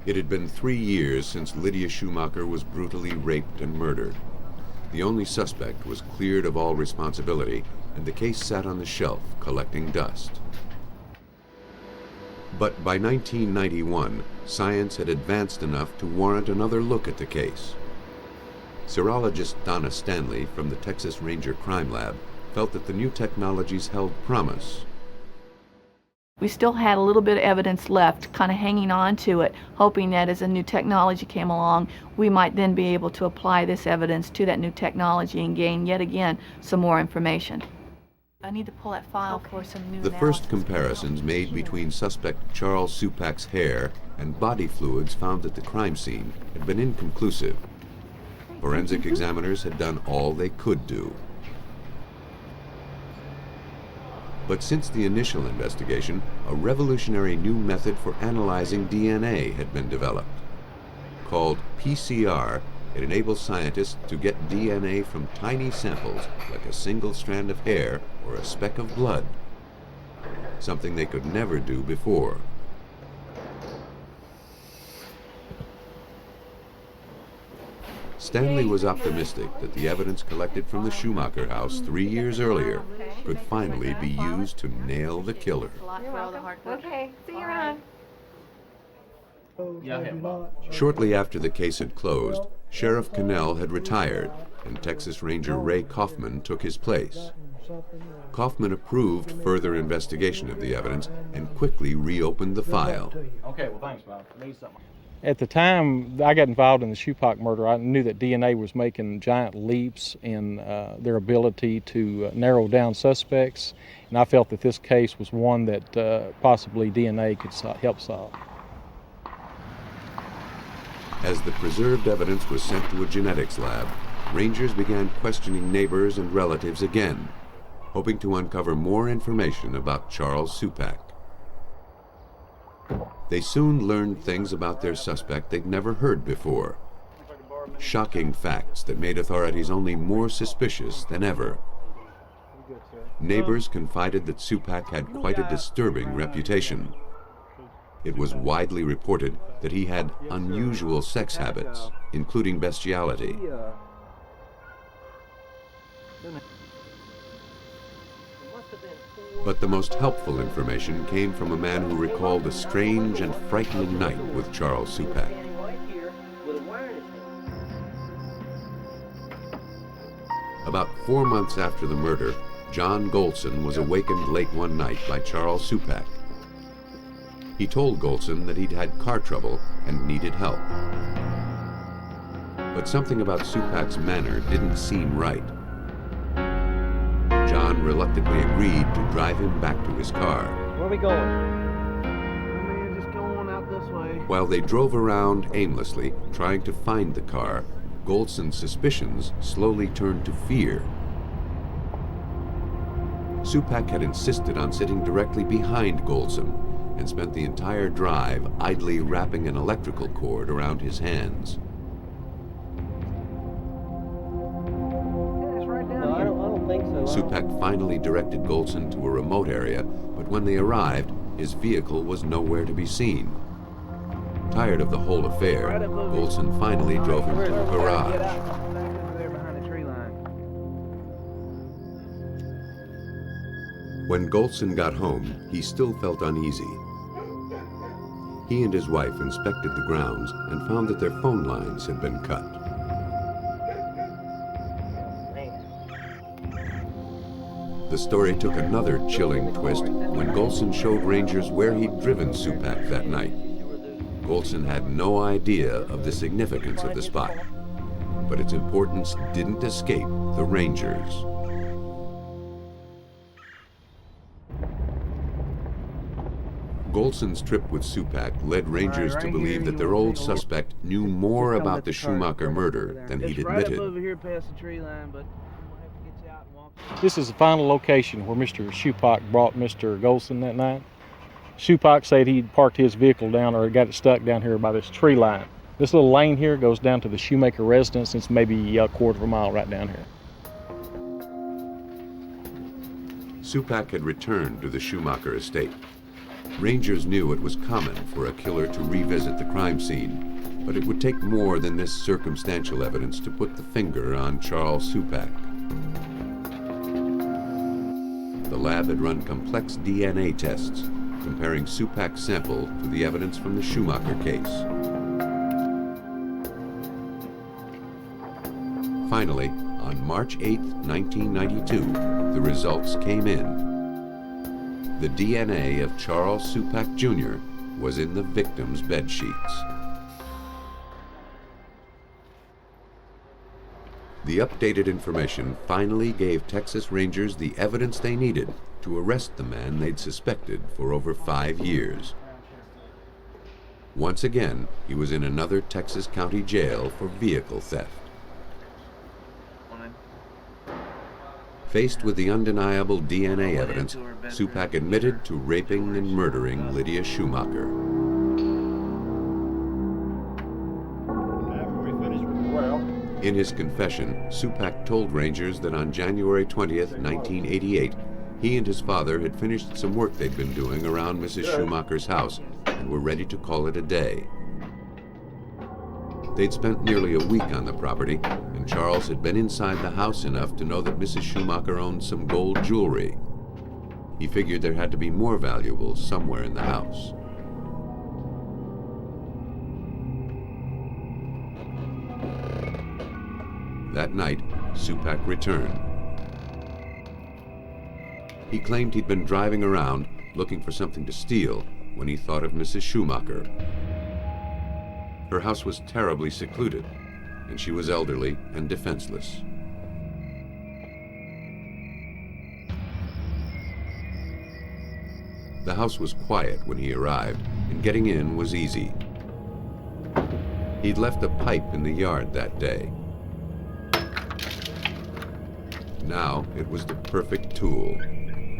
It had been 3 years since Lydia Schumacher was brutally raped and murdered. The only suspect was cleared of all responsibility, and the case sat on the shelf collecting dust. But by 1991, science had advanced enough to warrant another look at the case. Serologist Donna Stanley from the Texas Ranger Crime Lab felt that the new technologies held promise. We still had a little bit of evidence left, kind of hanging on to it, hoping that as a new technology came along, we might then be able to apply this evidence to that new technology and gain, yet again, some more information. I need to pull that file for some new The first comparisons made between suspect Charles Supak's hair and body fluids found at the crime scene had been inconclusive. Forensic examiners had done all they could do. But since the initial investigation, a revolutionary new method for analyzing DNA had been developed. Called PCR, it enables scientists to get DNA from tiny samples like a single strand of hair or a speck of blood, something they could never do before. Stanley was optimistic that the evidence collected from the Schumacher house 3 years earlier could finally be used to nail the killer. You're welcome. Okay, see you around. Shortly after the case had closed, Sheriff Cannell had retired, and Texas Ranger Ray Kaufman took his place. Kaufman approved further investigation of the evidence and quickly reopened the file. Okay, well, thanks, Bob. I need something. At the time I got involved in the Schupak murder, I knew that DNA was making giant leaps in their ability to narrow down suspects, and I felt that this case was one that possibly DNA could help solve. As the preserved evidence was sent to a genetics lab, Rangers began questioning neighbors and relatives again, hoping to uncover more information about Charles Supak. They soon learned things about their suspect they'd never heard before. Shocking facts that made authorities only more suspicious than ever. Neighbors confided that Supak had quite a disturbing reputation. It was widely reported that he had unusual sex habits, including bestiality. But the most helpful information came from a man who recalled a strange and frightening night with Charles Supak. About 4 months after the murder, John Golson was awakened late one night by Charles Supak. He told Golson that he'd had car trouble and needed help. But something about Supak's manner didn't seem right. John reluctantly agreed to drive him back to his car. Where are we going? Man, just going out this way. While they drove around aimlessly, trying to find the car, Golson's suspicions slowly turned to fear. Supak had insisted on sitting directly behind Golson and spent the entire drive idly wrapping an electrical cord around his hands. Supak finally directed Golson to a remote area, but when they arrived, his vehicle was nowhere to be seen. Tired of the whole affair, Golson finally drove him to the garage. When Golson got home, he still felt uneasy. He and his wife inspected the grounds and found that their phone lines had been cut. The story took another chilling twist when Golson showed Rangers where he'd driven Supak that night. Golson had no idea of the significance of the spot, but its importance didn't escape the Rangers. Golson's trip with Supak led Rangers to believe that their old suspect knew more about the Schumacher murder than he'd admitted. This is the final location where Mr. Schupak brought Mr. Golson that night. Schupak said he'd parked his vehicle down or got it stuck down here by this tree line. This little lane here goes down to the Schumacher residence. It's maybe a quarter of a mile right down here. Supak had returned to the Schumacher estate. Rangers knew it was common for a killer to revisit the crime scene, but it would take more than this circumstantial evidence to put the finger on Charles Supak. The lab had run complex DNA tests, comparing Supak's sample to the evidence from the Schumacher case. Finally, on March 8, 1992, the results came in. The DNA of Charles Supak Jr. was in the victim's bed sheets. The updated information finally gave Texas Rangers the evidence they needed to arrest the man they'd suspected for over 5 years. Once again, he was in another Texas county jail for vehicle theft. Faced with the undeniable DNA evidence, Supak admitted to raping and murdering Lydia Schumacher. In his confession, Supak told Rangers that on January 20th, 1988, he and his father had finished some work they'd been doing around Mrs. Schumacher's house and were ready to call it a day. They'd spent nearly a week on the property, and Charles had been inside the house enough to know that Mrs. Schumacher owned some gold jewelry. He figured there had to be more valuables somewhere in the house. That night, Supak returned. He claimed he'd been driving around looking for something to steal when he thought of Mrs. Schumacher. Her house was terribly secluded, and she was elderly and defenseless. The house was quiet when he arrived, and getting in was easy. He'd left a pipe in the yard that day. Now it was the perfect tool,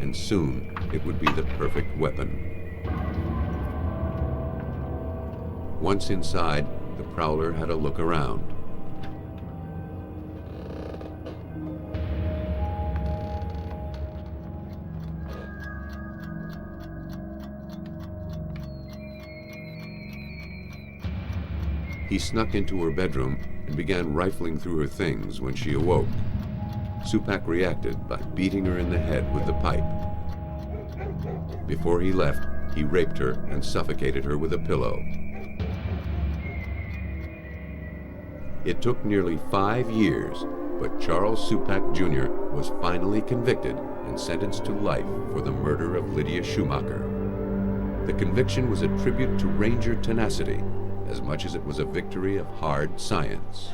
and soon it would be the perfect weapon. Once inside, the prowler had a look around. He snuck into her bedroom and began rifling through her things when she awoke. Supak reacted by beating her in the head with the pipe. Before he left, he raped her and suffocated her with a pillow. It took nearly 5 years, but Charles Supak Jr. was finally convicted and sentenced to life for the murder of Lydia Schumacher. The conviction was a tribute to Ranger tenacity, as much as it was a victory of hard science.